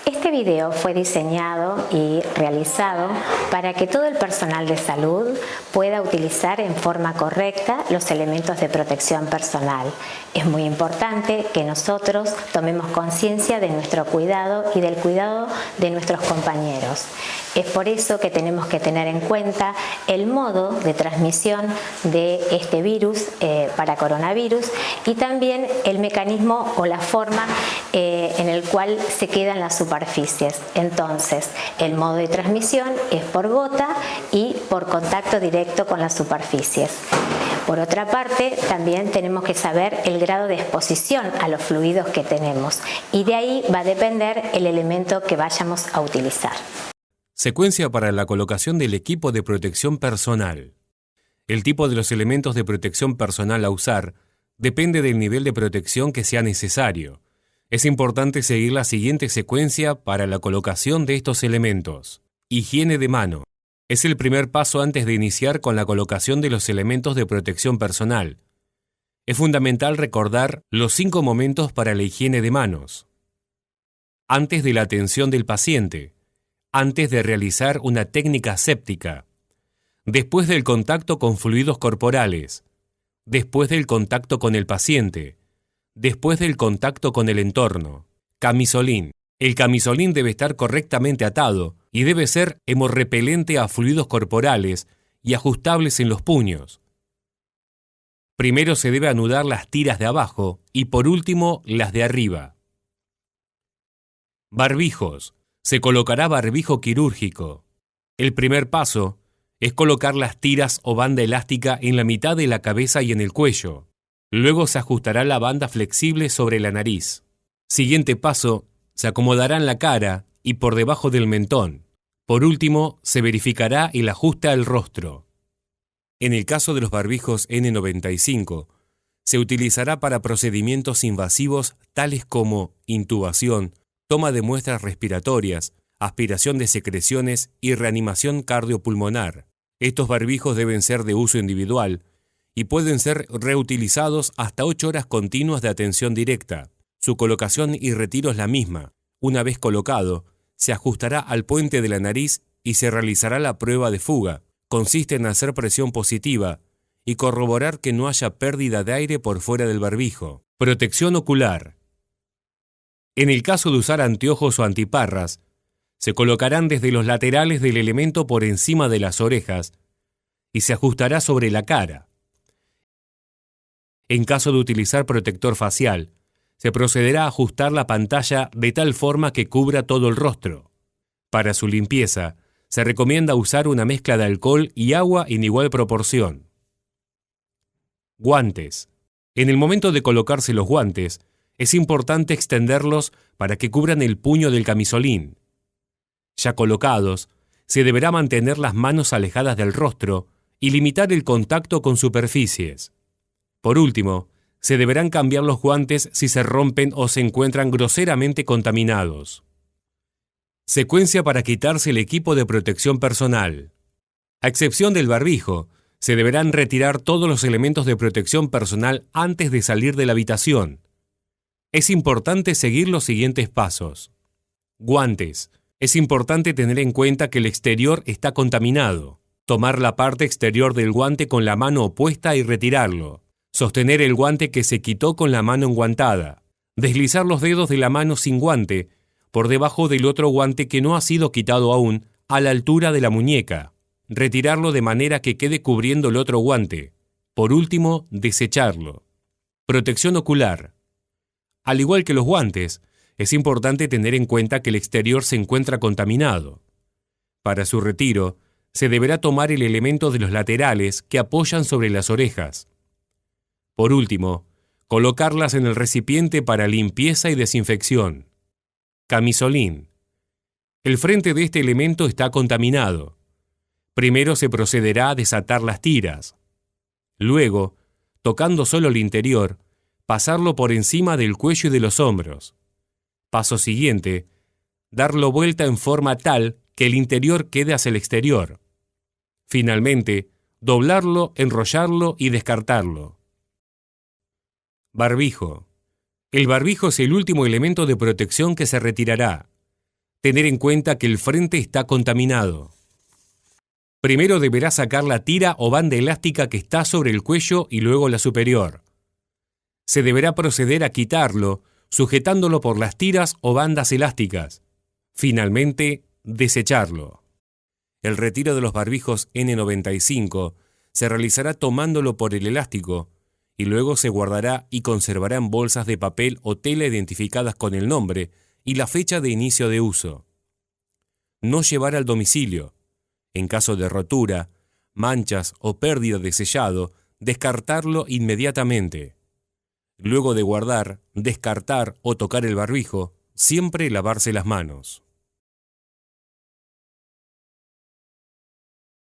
Este video fue diseñado y realizado para que todo el personal de salud pueda utilizar en forma correcta los elementos de protección personal. Es muy importante que nosotros tomemos conciencia de nuestro cuidado y del cuidado de nuestros compañeros. Es por eso que tenemos que tener en cuenta el modo de transmisión de este virus para coronavirus y también el mecanismo o la forma en el cual se quedan las superficies. Entonces, el modo de transmisión es por gota y por contacto directo con las superficies. Por otra parte, también tenemos que saber el grado de exposición a los fluidos que tenemos y de ahí va a depender el elemento que vayamos a utilizar. Secuencia para la colocación del equipo de protección personal. El tipo de los elementos de protección personal a usar depende del nivel de protección que sea necesario. Es importante seguir la siguiente secuencia para la colocación de estos elementos. Higiene de mano. Es el primer paso antes de iniciar con la colocación de los elementos de protección personal. Es fundamental recordar los 5 momentos para la higiene de manos. Antes de la atención del paciente. Antes de realizar una técnica séptica. Después del contacto con fluidos corporales. Después del contacto con el paciente. Después del contacto con el entorno. Camisolín. El camisolín debe estar correctamente atado y debe ser hemorrepelente a fluidos corporales y ajustables en los puños. Primero se debe anudar las tiras de abajo y por último las de arriba. Barbijos. Se colocará barbijo quirúrgico. El primer paso es colocar las tiras o banda elástica en la mitad de la cabeza y en el cuello. Luego se ajustará la banda flexible sobre la nariz. Siguiente paso, se acomodará en la cara y por debajo del mentón. Por último, se verificará el ajuste al rostro. En el caso de los barbijos N95, se utilizará para procedimientos invasivos tales como intubación, toma de muestras respiratorias, aspiración de secreciones y reanimación cardiopulmonar. Estos barbijos deben ser de uso individual y pueden ser reutilizados hasta 8 horas continuas de atención directa. Su colocación y retiro es la misma. Una vez colocado, se ajustará al puente de la nariz y se realizará la prueba de fuga. Consiste en hacer presión positiva y corroborar que no haya pérdida de aire por fuera del barbijo. Protección ocular. En el caso de usar anteojos o antiparras, se colocarán desde los laterales del elemento por encima de las orejas y se ajustará sobre la cara. En caso de utilizar protector facial, se procederá a ajustar la pantalla de tal forma que cubra todo el rostro. Para su limpieza, se recomienda usar una mezcla de alcohol y agua en igual proporción. Guantes. En el momento de colocarse los guantes, es importante extenderlos para que cubran el puño del camisolín. Ya colocados, se deberá mantener las manos alejadas del rostro y limitar el contacto con superficies. Por último, se deberán cambiar los guantes si se rompen o se encuentran groseramente contaminados. Secuencia para quitarse el equipo de protección personal. A excepción del barbijo, se deberán retirar todos los elementos de protección personal antes de salir de la habitación. Es importante seguir los siguientes pasos. Guantes. Es importante tener en cuenta que el exterior está contaminado. Tomar la parte exterior del guante con la mano opuesta y retirarlo. Sostener el guante que se quitó con la mano enguantada. Deslizar los dedos de la mano sin guante por debajo del otro guante que no ha sido quitado aún a la altura de la muñeca. Retirarlo de manera que quede cubriendo el otro guante. Por último, desecharlo. Protección ocular. Al igual que los guantes, es importante tener en cuenta que el exterior se encuentra contaminado. Para su retiro, se deberá tomar el elemento de los laterales que apoyan sobre las orejas. Por último, colocarlas en el recipiente para limpieza y desinfección. Camisolín. El frente de este elemento está contaminado. Primero se procederá a desatar las tiras. Luego, tocando solo el interior, pasarlo por encima del cuello y de los hombros. Paso siguiente, darlo vuelta en forma tal que el interior quede hacia el exterior. Finalmente, doblarlo, enrollarlo y descartarlo. Barbijo. El barbijo es el último elemento de protección que se retirará. Tener en cuenta que el frente está contaminado. Primero deberá sacar la tira o banda elástica que está sobre el cuello y luego la superior. Se deberá proceder a quitarlo, sujetándolo por las tiras o bandas elásticas. Finalmente, desecharlo. El retiro de los barbijos N95 se realizará tomándolo por el elástico y luego se guardará y conservará en bolsas de papel o tela identificadas con el nombre y la fecha de inicio de uso. No llevar al domicilio. En caso de rotura, manchas o pérdida de sellado, descartarlo inmediatamente. Luego de guardar, descartar o tocar el barbijo, siempre lavarse las manos.